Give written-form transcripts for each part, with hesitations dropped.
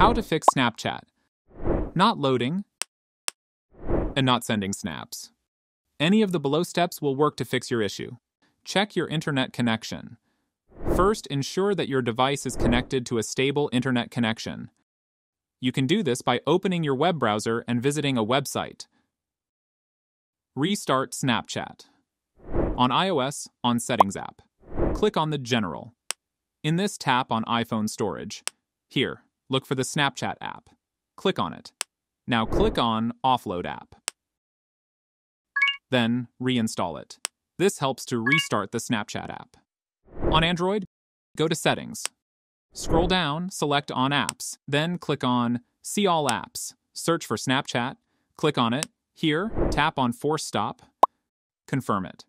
How to fix Snapchat. Not loading and not sending snaps. Any of the below steps will work to fix your issue. Check your internet connection. First, ensure that your device is connected to a stable internet connection. You can do this by opening your web browser and visiting a website. Restart Snapchat. On iOS, on Settings app, click on the General. In this, tap on iPhone Storage. Here, look for the Snapchat app. Click on it. Now click on Offload app. Then reinstall it. This helps to restart the Snapchat app. On Android, go to Settings. Scroll down, select On Apps, then click on See All Apps. Search for Snapchat, click on it. Here, tap on Force Stop. Confirm it.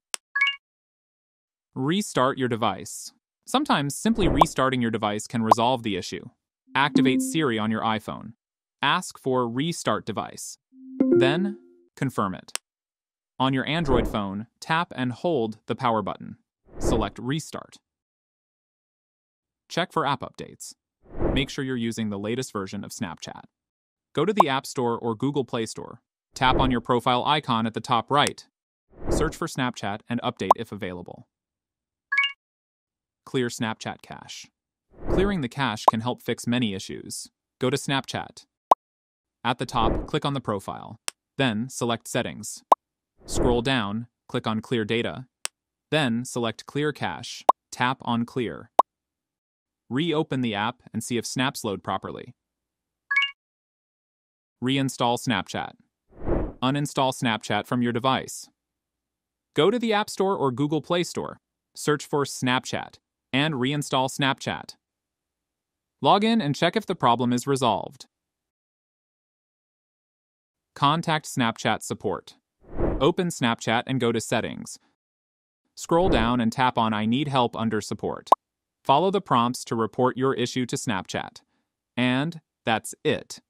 Restart your device. Sometimes simply restarting your device can resolve the issue. Activate Siri on your iPhone. Ask for Restart Device. Then, confirm it. On your Android phone, tap and hold the power button. Select Restart. Check for app updates. Make sure you're using the latest version of Snapchat. Go to the App Store or Google Play Store. Tap on your profile icon at the top right. Search for Snapchat and update if available. Clear Snapchat cache. Clearing the cache can help fix many issues. Go to Snapchat. At the top, click on the profile. Then, select Settings. Scroll down, click on Clear Data. Then, select Clear Cache. Tap on Clear. Reopen the app and see if snaps load properly. Reinstall Snapchat. Uninstall Snapchat from your device. Go to the App Store or Google Play Store. Search for Snapchat and reinstall Snapchat. Log in and check if the problem is resolved. Contact Snapchat support. Open Snapchat and go to Settings. Scroll down and tap on I Need Help under Support. Follow the prompts to report your issue to Snapchat. And that's it.